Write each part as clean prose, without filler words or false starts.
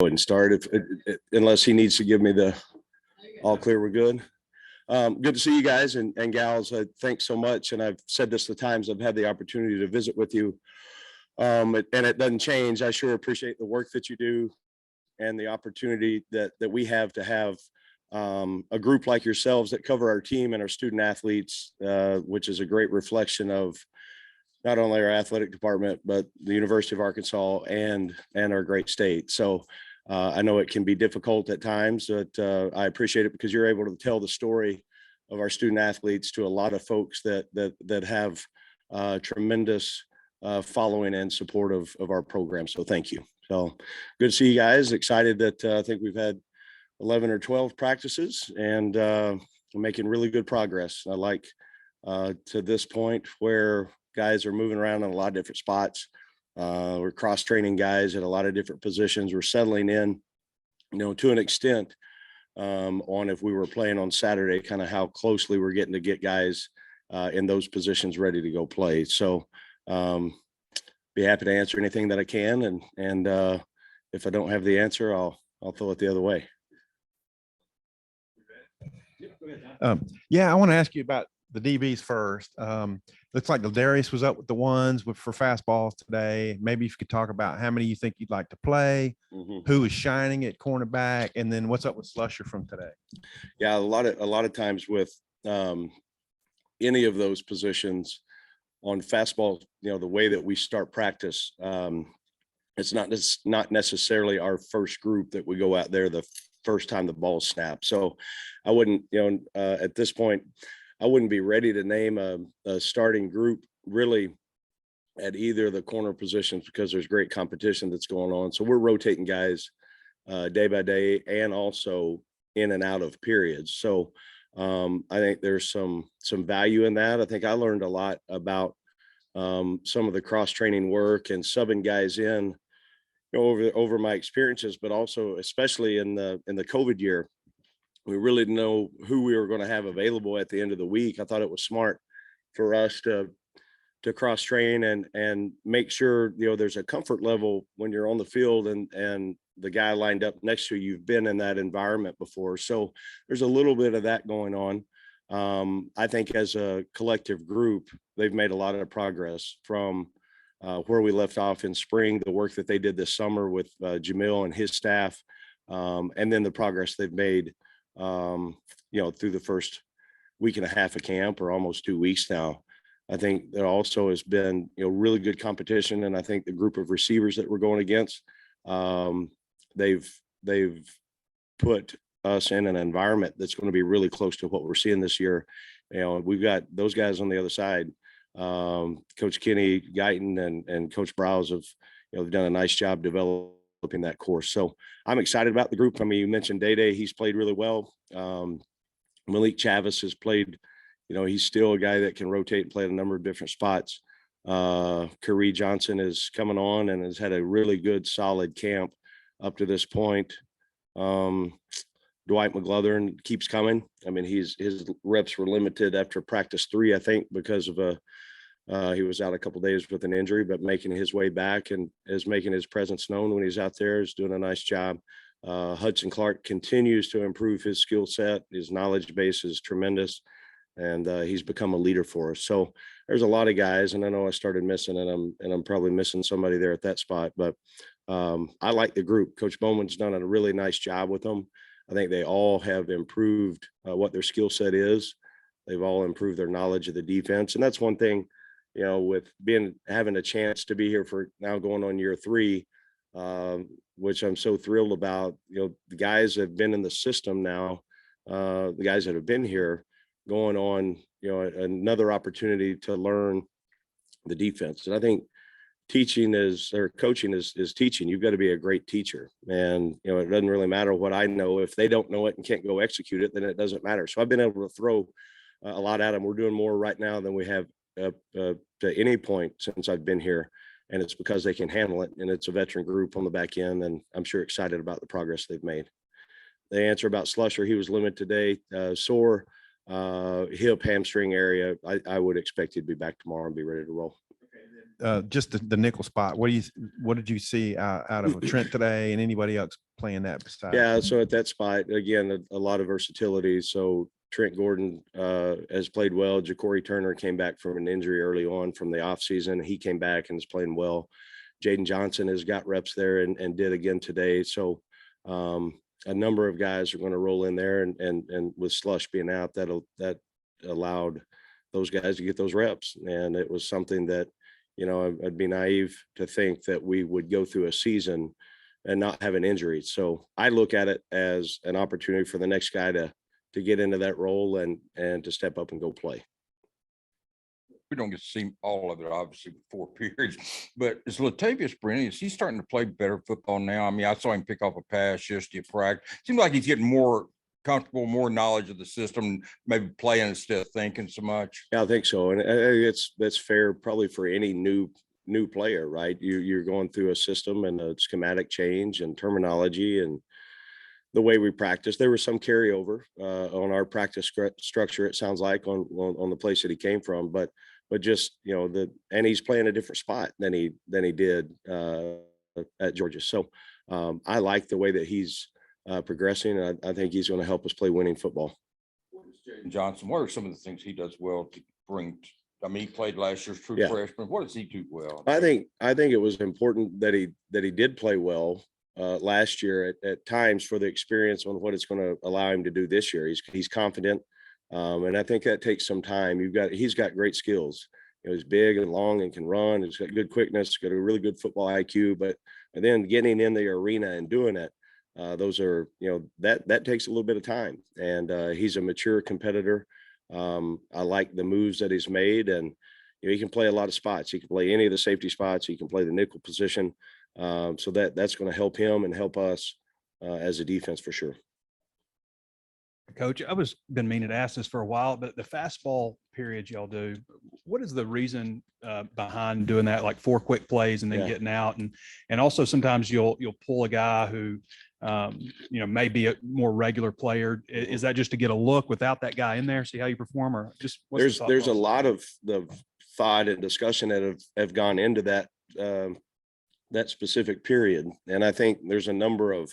ahead and start unless he needs to give me the all clear, we're good. Good to see you guys and gals. Thanks so much. And I've said this the times I've had the opportunity to visit with you. And it doesn't change. I sure appreciate the work that you do and the opportunity that we have to have a group like yourselves that cover our team and our student athletes, which is a great reflection of not only our athletic department, but the University of Arkansas and our great state. So I know it can be difficult at times, but I appreciate it because you're able to tell the story of our student athletes to a lot of folks that have tremendous following and support of our program. So thank you. So good to see you guys. Excited that I think we've had 11 or 12 practices and we're making really good progress. I like to this point where guys are moving around in a lot of different spots. We're cross-training guys at a lot of different positions. We're settling in, to an extent on if we were playing on Saturday, kind of how closely we're getting to get guys in those positions ready to go play. So be happy to answer anything that I can. And if I don't have the answer, I'll throw it the other way. Yeah, I want to ask you about the DBs first. Looks like Darius was up with the ones for fastballs today. Maybe if you could talk about how many you think you'd like to play, who is shining at cornerback, and then what's up with Slusher from today. Yeah, a lot of times with any of those positions on fastball, the way that we start practice, it's not necessarily our first group that we go out there the first time the ball snapped. So I wouldn't, at this point, I wouldn't be ready to name a starting group really at either of the corner positions because there's great competition that's going on. So we're rotating guys day by day and also in and out of periods. So I think there's some value in that. I think I learned a lot about some of the cross-training work and subbing guys in over my experiences, but also especially in the COVID year. We really didn't know who we were going to have available at the end of the week. I thought it was smart for us to cross train and make sure, there's a comfort level when you're on the field and the guy lined up next to you, you've been in that environment before. So there's a little bit of that going on. I think as a collective group, they've made a lot of progress from where we left off in spring, the work that they did this summer with Jamil and his staff, and then the progress they've made through the first week and a half of camp or almost 2 weeks now. I think there also has been, really good competition. And I think the group of receivers that we're going against, they've put us in an environment that's going to be really close to what we're seeing this year. We've got those guys on the other side. Coach Kenny Guyton and Coach Browse have done a nice job developing that course. So I'm excited about the group. I mean, you mentioned Day, he's played really well. Malik Chavis has played, he's still a guy that can rotate and play at a number of different spots. Kerry Johnson is coming on and has had a really good, solid camp up to this point. Dwight McGlothern keeps coming. I mean, his reps were limited after practice 3, I think, because of he was out a couple of days with an injury, but making his way back and is making his presence known when he's out there, is doing a nice job. Hudson Clark continues to improve his skill set. His knowledge base is tremendous, and he's become a leader for us. So there's a lot of guys, and I know I started missing, and I'm probably missing somebody there at that spot, but I like the group. Coach Bowman's done a really nice job with them. I think they all have improved what their skill set is. They've all improved their knowledge of the defense. And that's one thing, with having a chance to be here for now going on year 3, which I'm so thrilled about. The guys that have been in the system now, the guys that have been here going on, another opportunity to learn the defense. And I think coaching is teaching. You've got to be a great teacher, and it doesn't really matter what I know. If they don't know it and can't go execute it, then it doesn't matter. So I've been able to throw a lot at them. We're doing more right now than we have to any point since I've been here, and it's because they can handle it, and it's a veteran group on the back end, and I'm sure excited about the progress they've made. The answer about Slusher, he was limited today, sore hip hamstring area. I would expect he'd be back tomorrow and be ready to roll. Just the nickel spot. What did you see out of Trent today and anybody else playing that beside. Yeah. So at that spot, again, a lot of versatility. So Trent Gordon has played well. Ja'Cory Turner came back from an injury early on from the offseason. He came back and is playing well. Jaden Johnson has got reps there and did again today. So a number of guys are going to roll in there, and with Slush being out, that allowed those guys to get those reps. And it was something that, I'd be naive to think that we would go through a season and not have an injury. So I look at it as an opportunity for the next guy to get into that role and to step up and go play. We don't get to see all of it, obviously, with 4 periods, but is Latavius Brennan, is he starting to play better football now? I mean, I saw him pick off a pass yesterday at practice. Seems like he's getting more comfortable, more knowledge of the system, maybe playing instead of thinking so much. Yeah, I think so. And that's fair probably for any new player, right? You're going through a system and a schematic change and terminology and the way we practice. There was some carryover on our practice structure, it sounds like, on the place that he came from, but just, and he's playing a different spot than he did at Georgia. So I like the way that he's progressing. I think he's going to help us play winning football. Jaden Johnson, what are some of the things he does well to bring? I mean, he played last year's true freshman. What does he do well? I think it was important that he did play well last year at times for the experience on what it's going to allow him to do this year. He's confident. And I think that takes some time. He's got great skills. He's big and long and can run. He's got good quickness, got a really good football IQ, but then getting in the arena and doing it, those are, that takes a little bit of time. And he's a mature competitor. I like the moves that he's made, and he can play a lot of spots. He can play any of the safety spots. He can play the nickel position. So that's going to help him and help us as a defense for sure. Coach, I was been meaning to ask this for a while, but the fastball periods y'all do, what is the reason behind doing that, like 4 quick plays and then getting out? And also sometimes you'll pull a guy who, may be a more regular player. Is that just to get a look without that guy in there, see how you perform, or just there's a lot of the thought and discussion that have gone into that that specific period. And I think there's a number of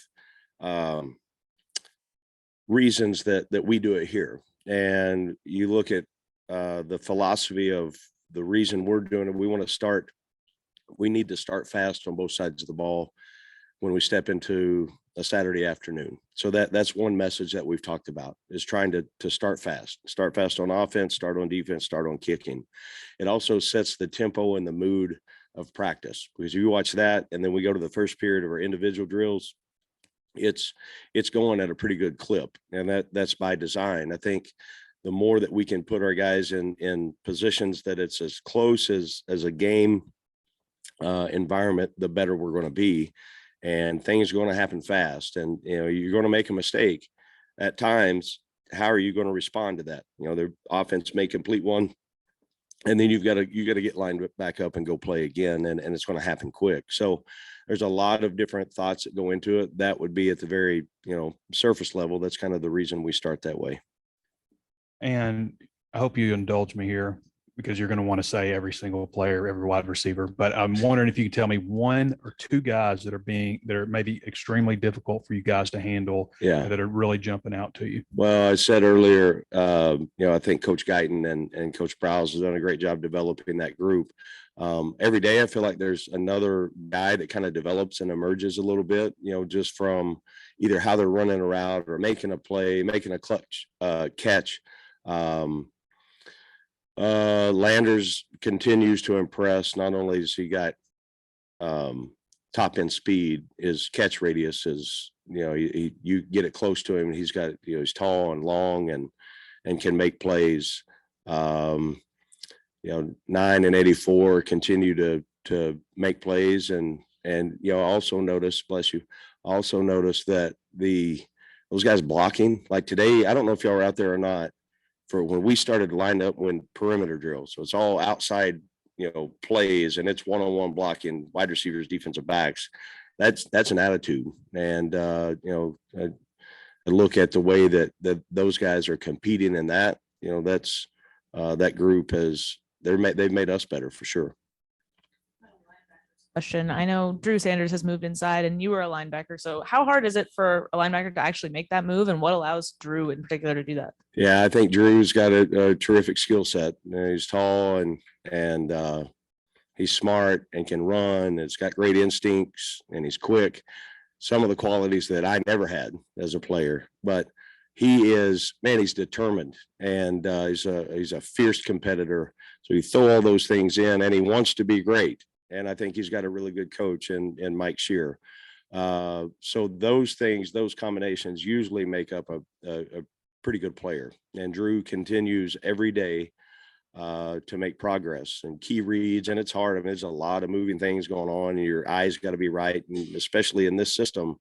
reasons that we do it here. And you look at the philosophy of the reason we're doing it. We need to start fast on both sides of the ball when we step into a Saturday afternoon. So that's one message that we've talked about, is trying to start fast on offense, start on defense, start on kicking. It also sets the tempo and the mood of practice, because you watch that and then we go to the first period of our individual drills. It's going at a pretty good clip, and that's by design. I think the more that we can put our guys in positions that it's as close as a game environment, the better we're going to be. And things are going to happen fast, and you're going to make a mistake at times. How are you going to respond to that? The offense may complete one, and then you got to get lined back up and go play again, and it's going to happen quick. So there's a lot of different thoughts that go into it. That would be at the very surface level. That's kind of the reason we start that way. And I hope you indulge me here, because you're going to want to say every single player, every wide receiver, but I'm wondering if you could tell me 1 or 2 guys that are maybe extremely difficult for you guys to handle, that are really jumping out to you. Well, I said earlier, I think Coach Guyton and Coach Prowse has done a great job developing that group. Every day I feel like there's another guy that kind of develops and emerges a little bit, just from either how they're running a route or making a play, making a clutch catch. Landers continues to impress. Not only has he got top end speed, his catch radius is, you get it close to him and he's got, he's tall and long and can make plays. 9 and 84 continue to make plays, and also notice, bless you, that those guys blocking, like today, I don't know if y'all were out there or not, for when we started to line up when perimeter drills. So it's all outside, plays, and it's one-on-one blocking, wide receivers, defensive backs. That's an attitude. And, I look at the way that those guys are competing in that, that's that group they've made us better for sure. question. I know Drew Sanders has moved inside and you were a linebacker. So how hard is it for a linebacker to actually make that move, and what allows Drew in particular to do that? Yeah, I think Drew's got a terrific skill set. He's tall and he's smart and can run. It's got great instincts and he's quick. Some of the qualities that I never had as a player, but he's determined and he's a fierce competitor. So you throw all those things in and he wants to be great. And I think he's got a really good coach in Mike Shear. So those things, those combinations usually make up a pretty good player. And Drew continues every day to make progress and key reads. And it's hard. I mean, there's a lot of moving things going on. And your eyes got to be right. And especially in this system,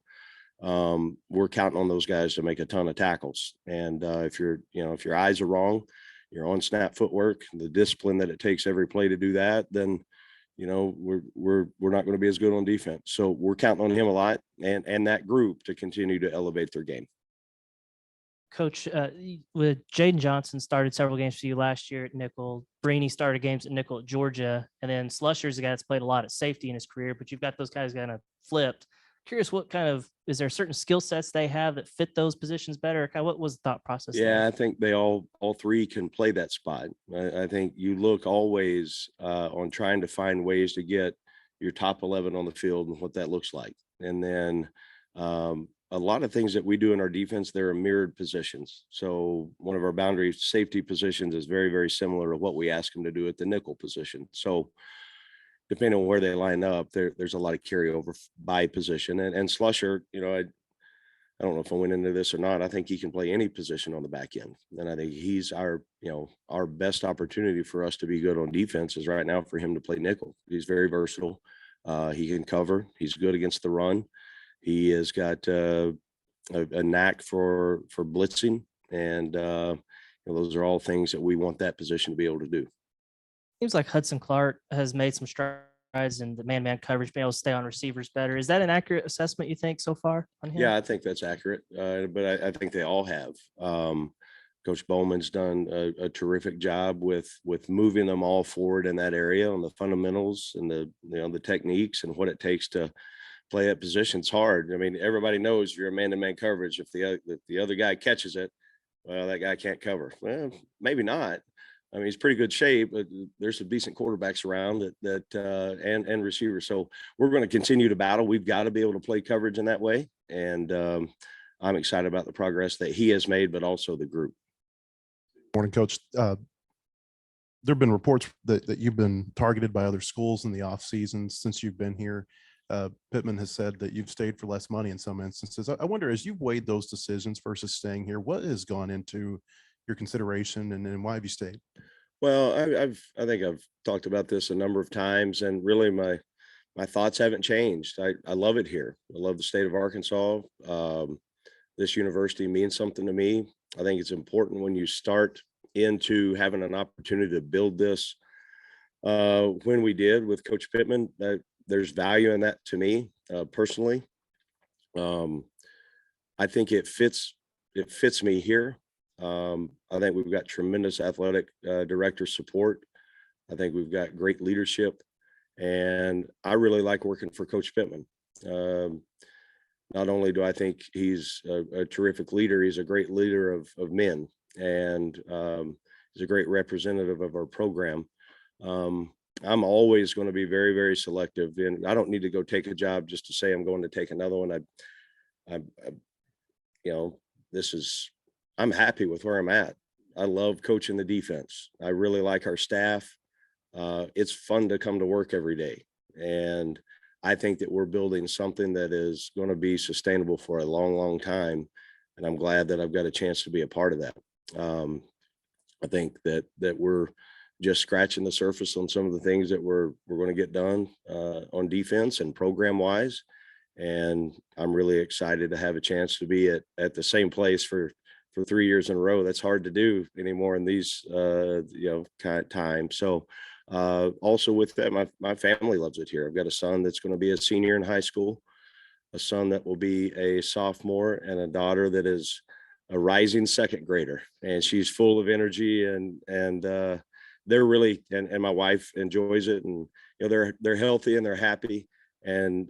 we're counting on those guys to make a ton of tackles. And if your eyes are wrong, your on snap footwork, the discipline that it takes every play to do that, then we're not going to be as good on defense. So we're counting on him a lot and that group to continue to elevate their game. Coach, with Jaden Johnson started several games for you last year at nickel. Brainy started games at nickel at Georgia, and then Slusher's a guy that's played a lot at safety in his career. But you've got those guys kind of flipped. Curious, is there certain skill sets they have that fit those positions better? What was the thought process? Yeah, there? I think they all three can play that spot. I think you look always on trying to find ways to get your top 11 on the field and what that looks like, and then a lot of things that we do in our defense, they're mirrored positions. So one of our boundary safety positions is very, very similar to what we ask them to do at the nickel position. So depending on where they line up, there's a lot of carryover by position. And Slusher, I don't know if I went into this or not. I think he can play any position on the back end. And I think he's our best opportunity for us to be good on defense is right now for him to play nickel. He's very versatile. He can cover. He's good against the run. He has got a knack for blitzing, and those are all things that we want that position to be able to do. Seems like Hudson Clark has made some strides in the man-man coverage, being able to stay on receivers better. Is that an accurate assessment, you think, so far on him? Yeah, I think that's accurate, but I think they all have. Coach Bowman's done a terrific job with moving them all forward in that area on the fundamentals and the techniques and what it takes to play that position. It's hard. I mean, everybody knows you're a man-to-man coverage. If the other guy catches it, well, that guy can't cover. Well, maybe not. I mean, he's pretty good shape, but there's some decent quarterbacks around and receivers. So we're going to continue to battle. We've got to be able to play coverage in that way. And I'm excited about the progress that he has made, but also the group. Morning, Coach. There have been reports that you've been targeted by other schools in the off season since you've been here. Pittman has said that you've stayed for less money in some instances. I wonder, as you've weighed those decisions versus staying here, what has gone into your consideration and why have you stayed? Well, I think I've talked about this a number of times, and really my thoughts haven't changed. I love it here. I love the state of Arkansas. This university means something to me. I think it's important when you start into having an opportunity to build this. When we did with Coach Pittman, there's value in that to me personally. I think it fits me here. I think we've got tremendous athletic director support. I think we've got great leadership, and I really like working for Coach Pittman. Not only do I think he's a terrific leader, he's a great leader of men, and he's a great representative of our program. I'm always going to be very, very selective, and I don't need to go take a job just to say I'm going to take another one. I'm happy with where I'm at. I love coaching the defense. I really like our staff. It's fun to come to work every day. And I think that we're building something that is going to be sustainable for a long, long time. And I'm glad that I've got a chance to be a part of that. I think that we're just scratching the surface on some of the things that we're going to get done on defense and program wise. And I'm really excited to have a chance to be at the same place for 3 years in a row. That's hard to do anymore in these, kind of time. So also with that, my family loves it here. I've got a son that's going to be a senior in high school, a son that will be a sophomore, and a daughter that is a rising second grader. And she's full of energy and they're really, and my wife enjoys it, and, you know, they're healthy and they're happy. And,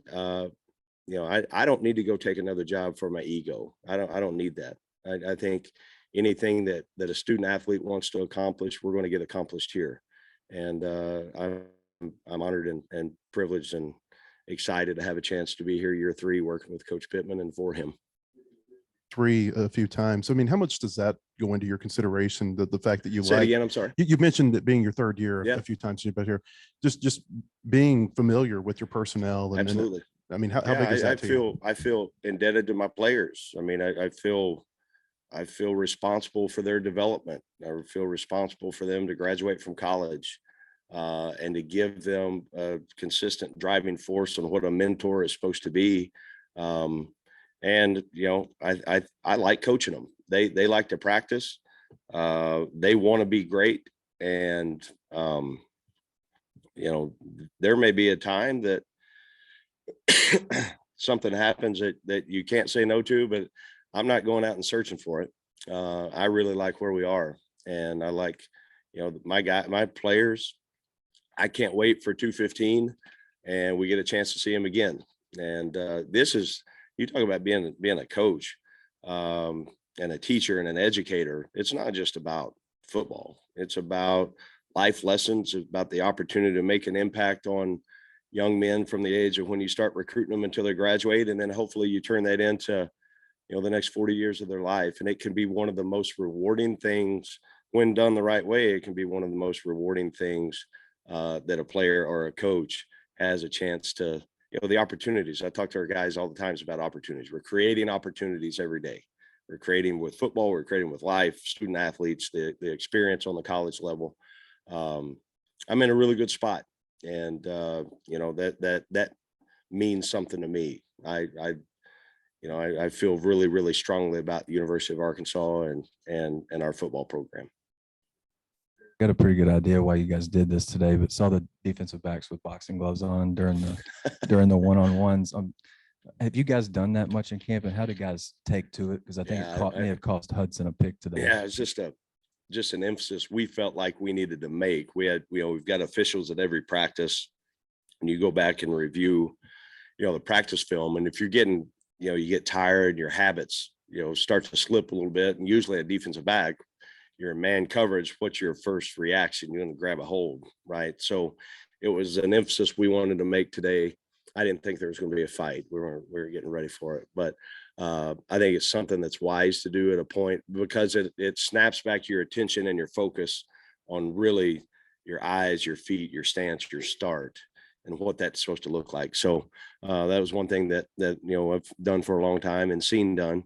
you know, I don't need to go take another job for my ego. I don't need that. I think anything that a student athlete wants to accomplish, we're going to get accomplished here. And, I'm honored and privileged and excited to have a chance to be here year 3 working with Coach Pittman and for him. 3 a few times. I mean, how much does that go into your consideration? The fact that you Say it like, again, I'm sorry. you mentioned it being your 3rd year Yeah. a few times you've been here, just being familiar with your personnel. And Absolutely. I mean, how Yeah, big is that to you? I feel indebted to my players. I mean, I feel responsible for their development. I feel responsible for them to graduate from college, and to give them a consistent driving force on what a mentor is supposed to be. And, you know, I like coaching them. They like to practice. They want to be great. And, you know, there may be a time that something happens that you can't say no to, but I'm not going out and searching for it. I really like where we are, and I like, you know, my players. I can't wait for 215, and we get a chance to see him again. And this is, you talk about being a coach, and a teacher and an educator. It's not just about football. It's about life lessons, about the opportunity to make an impact on young men from the age of when you start recruiting them until they graduate. And then hopefully you turn that into, you know, the next 40 years of their life. And it can be one of the most rewarding things when done the right way. It can be one of the most rewarding things that a player or a coach has a chance to, you know, the opportunities. I talk to our guys all the times about opportunities. We're creating opportunities every day. We're creating with football, we're creating with life, student athletes, the experience on the college level. I'm in a really good spot. And, you know, that means something to me. I feel really, really strongly about the University of Arkansas and our football program. Got a pretty good idea why you guys did this today, but saw the defensive backs with boxing gloves on during the one-on-ones. Have you guys done that much in camp, and how do guys take to it? Because I think it may have cost Hudson a pick today. Yeah, it's just an emphasis we felt like we needed to make. We've got officials at every practice, and you go back and review, you know, the practice film. And if you're getting, you know, you get tired, your habits, you know, start to slip a little bit. And usually a defensive back, you're in man coverage. What's your first reaction? You're going to grab a hold, right? So it was an emphasis we wanted to make today. I didn't think there was going to be a fight. We were getting ready for it, but I think it's something that's wise to do at a point, because it snaps back your attention and your focus on really your eyes, your feet, your stance, your start, and what that's supposed to look like. So that was one thing that you know, I've done for a long time and seen done,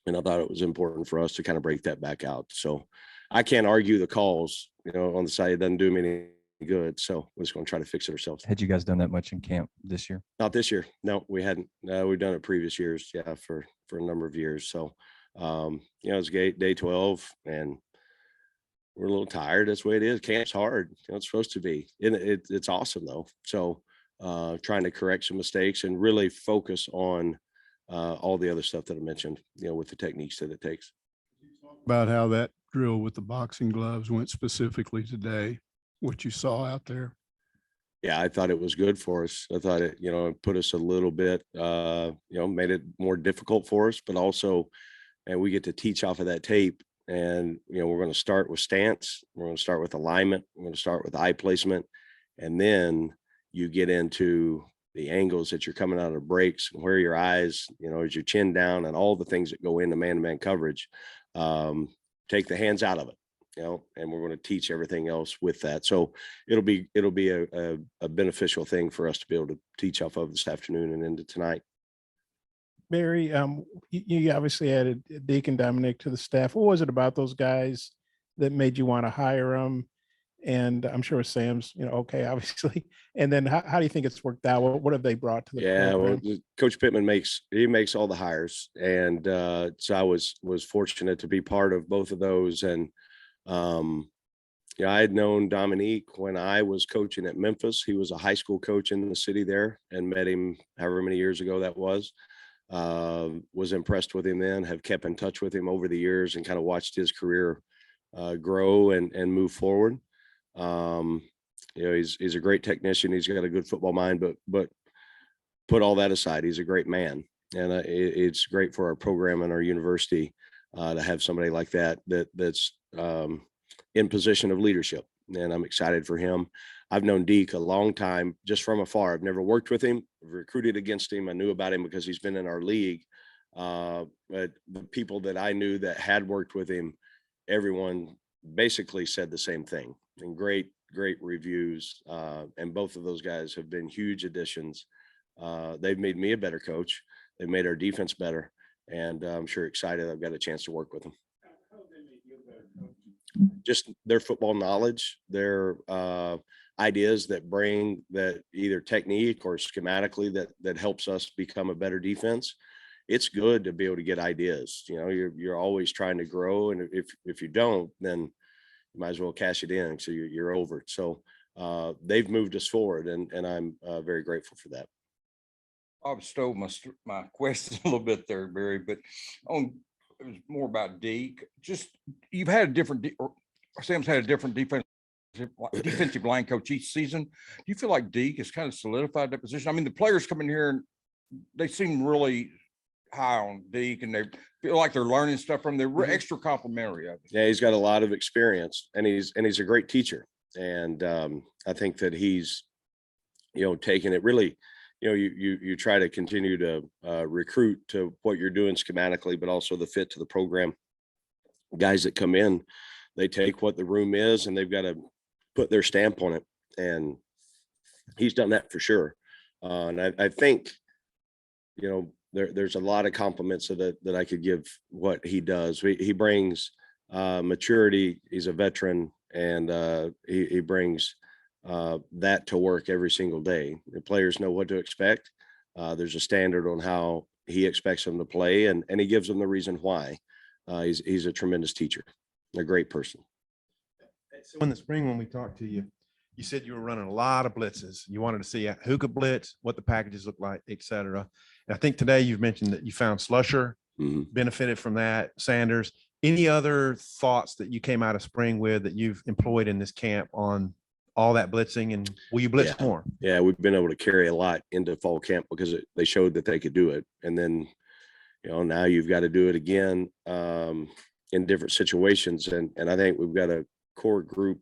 and I thought it was important for us to kind of break that back out. So I can't argue the calls, you know, on the side. It doesn't do me any good. So we're just going to try to fix it ourselves. Had you guys done that much in camp this year? Not this year. No, we hadn't. We've done it previous years. Yeah, for a number of years. So, you know, it's day 12, and we're a little tired. That's the way it is. Camp's hard. You know, it's supposed to be. And it's awesome though. So, trying to correct some mistakes and really focus on all the other stuff that I mentioned, you know, with the techniques that it takes. About how that drill with the boxing gloves went specifically today, what you saw out there. Yeah, I thought it was good for us. I thought it, you know, it put us a little bit, you know, made it more difficult for us, but also, and we get to teach off of that tape. And, you know, we're going to start with stance. We're going to start with alignment. We're going to start with eye placement. And then you get into the angles that you're coming out of breaks, and where your eyes, you know, is your chin down, and all the things that go into man-to-man coverage. Take the hands out of it, you know, and we're going to teach everything else with that. So it'll be a beneficial thing for us to be able to teach off of this afternoon and into tonight. Barry, you obviously added Deacon Dominic to the staff. What was it about those guys that made you want to hire them? And I'm sure Sam's, you know, okay, obviously. And then how do you think it's worked out? What have they brought to the program? Well, Coach Pittman makes all the hires, and so I was fortunate to be part of both of those. And yeah, I had known Dominique when I was coaching at Memphis. He was a high school coach in the city there, and met him however many years ago that was. Was impressed with him then, have kept in touch with him over the years, and kind of watched his career grow and move forward. He's a great technician. He's got a good football mind, but put all that aside, he's a great man. And it's great for our program and our university to have somebody like that's in position of leadership. And I'm excited for him. I've known Deke a long time, just from afar. I've never worked with him, recruited against him. I knew about him because he's been in our league. But the people that I knew that had worked with him, everyone basically said the same thing, and great reviews. And both of those guys have been huge additions. They've made me a better coach. They've made our defense better, and I'm sure excited I've got a chance to work with them. Just their football knowledge, their ideas that bring that either technique or schematically that helps us become a better defense. It's good to be able to get ideas. You're always trying to grow, and if you don't, then you might as well cash it in. So you're over it. So they've moved us forward, and I'm very grateful for that. I've stole my question a little bit there, Barry, but it was more about Deke. Just you've had a different, or Sam's had a different defensive line coach each season. Do you feel like Deke has kind of solidified that position? I mean, the players come in here and they seem really high on Deke, and they feel like they're learning stuff from them. They're extra complimentary of it. Yeah, he's got a lot of experience, and he's a great teacher. And I think that he's, taking it really. You try to continue to recruit to what you're doing schematically, but also the fit to the program. Guys that come in, they take what the room is and they've got to put their stamp on it. And he's done that for sure. And I think, there's a lot of compliments that I could give what he does. He brings maturity. He's a veteran, and he brings that to work every single day. The players know what to expect. There's a standard on how he expects them to play, and he gives them the reason why. He's a tremendous teacher, a great person. So in the spring, when we talked to you, you said you were running a lot of blitzes. You wanted to see who could blitz, what the packages look like, et cetera. And I think today you've mentioned that you found Slusher benefited from that. Sanders. Any other thoughts that you came out of spring with that you've employed in this camp on all that blitzing, and will you blitz more? Yeah, we've been able to carry a lot into fall camp because they showed that they could do it. And then, now you've got to do it again in different situations. And I think we've got a core group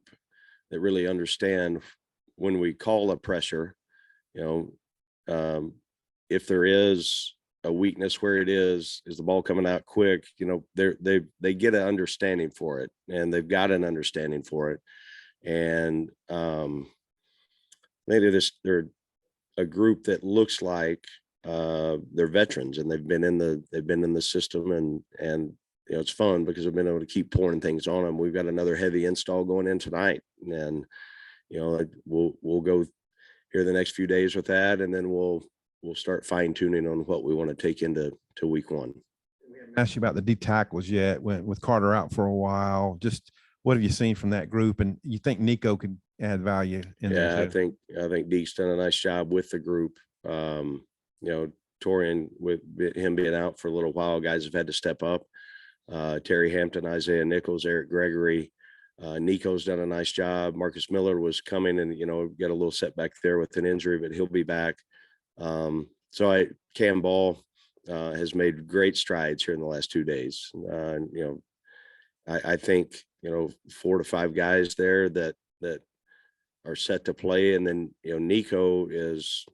that really understand when we call a pressure, if there is a weakness, where it is the ball coming out quick, they get an understanding for it, and they've got an understanding for it. And they're a group that looks like they're veterans, and they've been in the system, and it's fun because we've been able to keep pouring things on them. We've got another heavy install going in tonight, and we'll go here the next few days with that, and then we'll start fine tuning on what we want to take into week one. Ask you about the D tackles yet? With Carter out for a while, just what have you seen from that group? And you think Nico could add value in there too? I think Deke's done a nice job with the group. Torian, with him being out for a little while, guys have had to step up. Terry Hampton, Isaiah Nichols, Eric Gregory, Nico's done a nice job. Marcus Miller was coming and, got a little setback there with an injury, but he'll be back. Cam Ball has made great strides here in the last 2 days. I think, 4 to 5 guys there that are set to play. And then, Nico is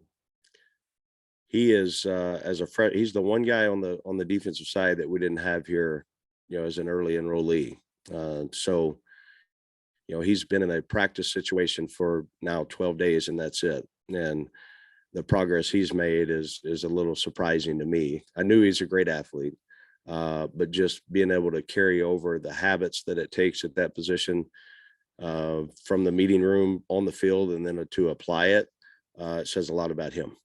he's the one guy on the defensive side that we didn't have here, as an early enrollee. He's been in a practice situation for now 12 days, and that's it. And the progress he's made is a little surprising to me. I knew he's a great athlete, but just being able to carry over the habits that it takes at that position from the meeting room on the field, and then to apply it, it says a lot about him.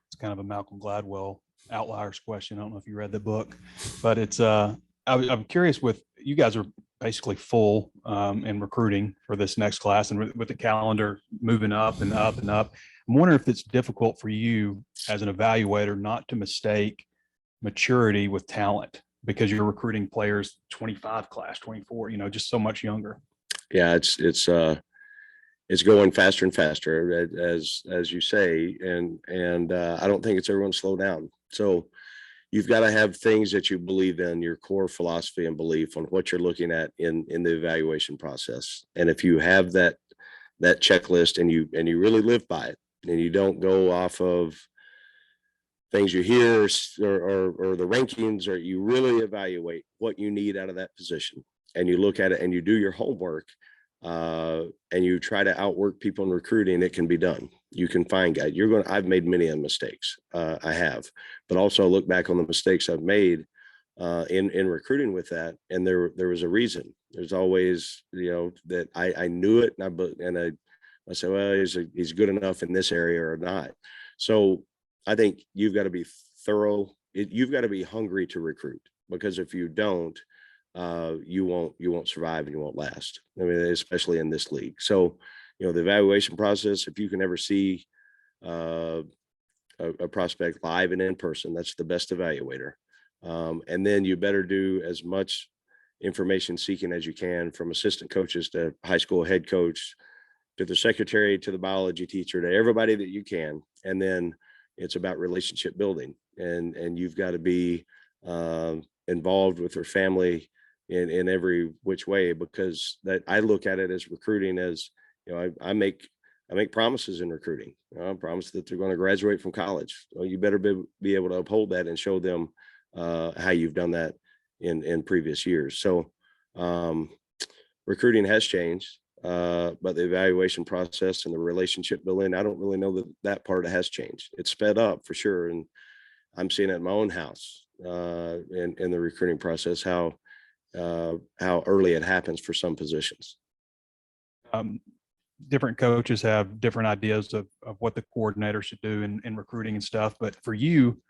It's kind of a Malcolm Gladwell outliers question. I don't know if you read the book, but it's I'm curious, with you guys are basically full in recruiting for this next class, and with the calendar moving up and up and up, I'm wondering if it's difficult for you as an evaluator not to mistake maturity with talent, because you're recruiting players 25 class, 24, just so much younger. Yeah, it's going faster and faster as you say, and I don't think it's ever going to slow down. So you've got to have things that you believe in, your core philosophy and belief on what you're looking at in the evaluation process. And if you have that checklist and you really live by it, and you don't go off of things you hear or the rankings, or you really evaluate what you need out of that position, and you look at it and you do your homework, and you try to outwork people in recruiting, it can be done. You can find guys. I've made many mistakes. I have, but also look back on the mistakes I've made in recruiting with that. And there was a reason. There's always, that I knew it, and I said, well, he's good enough in this area or not. So I think you've got to be thorough. You've got to be hungry to recruit, because if you don't, you won't survive and you won't last. I mean, especially in this league. So, the evaluation process, if you can ever see a prospect live and in person, that's the best evaluator. And then you better do as much information seeking as you can, from assistant coaches to high school head coach, to the secretary, to the biology teacher, to everybody that you can. And then it's about relationship building, and you've got to be involved with their family in every which way, because that I look at it as recruiting as, I make promises in recruiting. I promise that they're going to graduate from college. Well, you better be able to uphold that and show them how you've done that in previous years. So recruiting has changed, but the evaluation process and the relationship building, I don't really know that part has changed. It's sped up for sure, and I'm seeing it in my own house in the recruiting process, how early it happens for some positions. Different coaches have different ideas of what the coordinator should do in recruiting and stuff. But for you,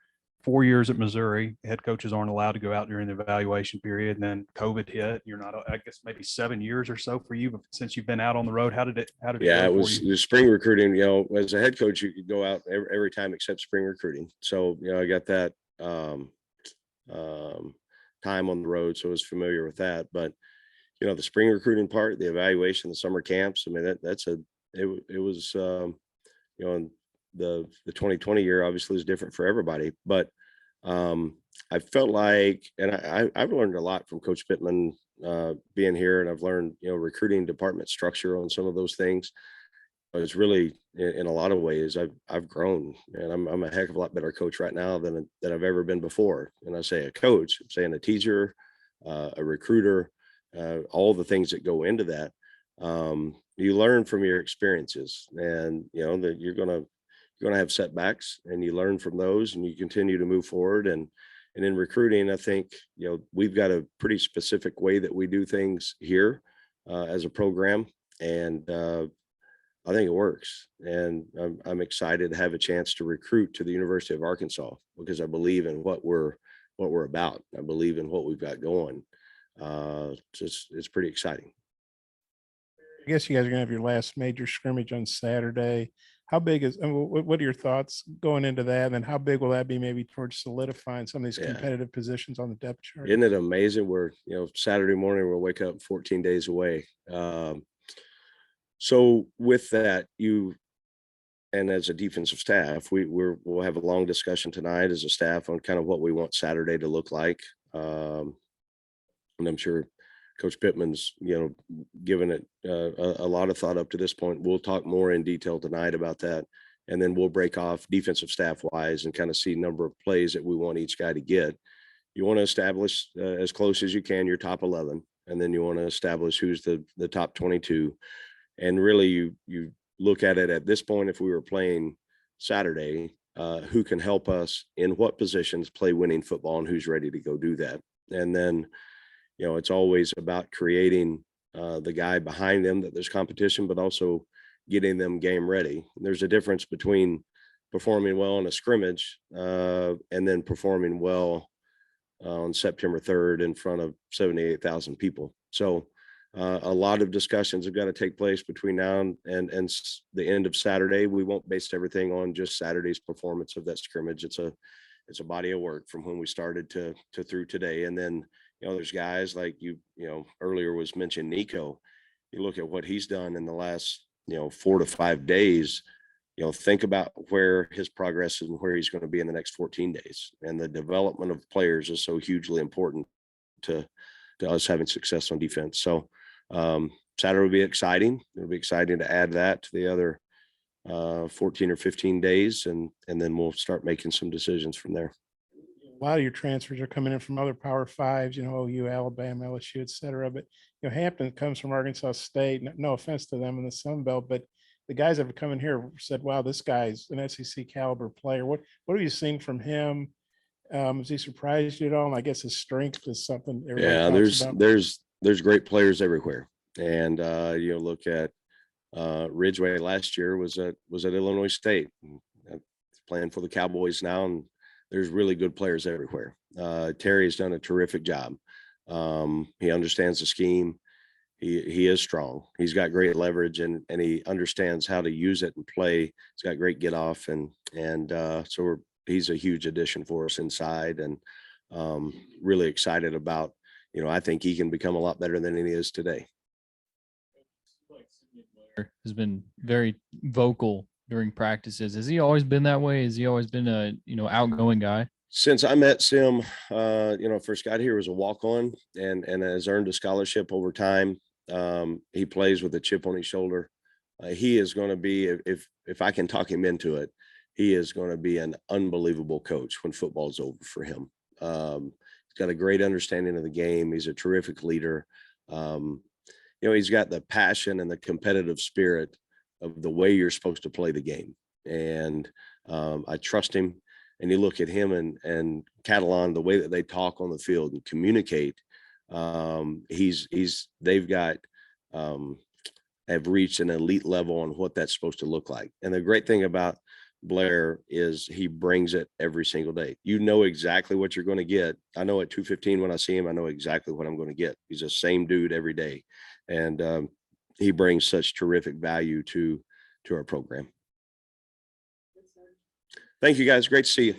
4 years at Missouri, head coaches aren't allowed to go out during the evaluation period. And then COVID hit. You're not, I guess, maybe 7 years or so for you since you've been out on the road. How did it Yeah, go it was for you? the spring recruiting. As a head coach, you could go out every time except spring recruiting. So, I got that time on the road, so I was familiar with that. But the spring recruiting part, the evaluation, the summer camps. I mean, it was and the 2020 year obviously is different for everybody, but I felt like, and I've learned a lot from Coach Pittman being here, and I've learned recruiting department structure on some of those things. But it's really, in a lot of ways, I've grown, and I'm a heck of a lot better coach right now than I've ever been before. And I say a coach, I'm saying a teacher, a recruiter, all the things that go into that. You learn from your experiences, and that you're gonna have setbacks, and you learn from those, and you continue to move forward. And in recruiting, I think we've got a pretty specific way that we do things here as a program, and I think it works. And I'm excited to have a chance to recruit to the University of Arkansas, because I believe in what we're about. I believe in what we've got going. It's pretty exciting. I guess you guys are gonna have your last major scrimmage on Saturday. How big is, what are your thoughts going into that? And then how big will that be, maybe towards solidifying some of these Yeah. competitive positions on the depth chart? Isn't it amazing? We're, Saturday morning, we'll wake up 14 days away. So with that, and as a defensive staff, we'll have a long discussion tonight as a staff on kind of what we want Saturday to look like. And I'm sure Coach Pittman's, given it a lot of thought up to this point. We'll talk more in detail tonight about that, and then we'll break off defensive staff wise and kind of see number of plays that we want each guy to get. You want to establish as close as you can your top 11, and then you want to establish who's the top 22. And really, you look at it at this point, if we were playing Saturday, who can help us in what positions play winning football, and who's ready to go do that. And then it's always about creating the guy behind them that there's competition, but also getting them game ready. There's a difference between performing well in a scrimmage and then performing well on September 3rd in front of 78,000 people. So a lot of discussions have got to take place between now and the end of Saturday. We won't base everything on just Saturday's performance of that scrimmage. It's a body of work from when we started to through today. And then there's guys like you earlier was mentioned Nico. you look at what he's done in the last, 4 to 5 days, think about where his progress is and where he's going to be in the next 14 days. And the development of players is so hugely important to us having success on defense. So Saturday will be exciting. It'll be exciting to add that to the other 14 or 15 days. And then we'll start making some decisions from there. A lot of your transfers are coming in from other Power Fives, OU, Alabama, LSU, et cetera. But, Hampton comes from Arkansas State. No offense to them in the Sun Belt, but the guys that have come in here said, wow, this guy's an SEC caliber player. What have you seen from him? Has he surprised you at all? And I guess his strength is something. Talks about. There's great players everywhere. And, look at Ridgeway last year was at Illinois State, playing for the Cowboys now. And there's really good players everywhere. Terry's done a terrific job. He understands the scheme. He is strong. He's got great leverage and he understands how to use it and play. He's got great get off and so he's a huge addition for us inside and really excited about, I think he can become a lot better than he is today. Has been very vocal during practices. Has he always been that way? Has he always been a, outgoing guy? Since I met Sim, first got here was a walk-on and has earned a scholarship over time. He plays with a chip on his shoulder. He is going to be, if I can talk him into it, he is going to be an unbelievable coach when football's over for him. He's got a great understanding of the game. He's a terrific leader. He's got the passion and the competitive spirit of the way you're supposed to play the game. And I trust him. And you look at him and Catalan, the way that they talk on the field and communicate, they've got, have reached an elite level on what that's supposed to look like. And the great thing about Blair is he brings it every single day. You know exactly what you're going to get. I know at 2:15 when I see him, I know exactly what I'm going to get. He's the same dude every day. And he brings such terrific value to our program. Thank you guys. Great to see you.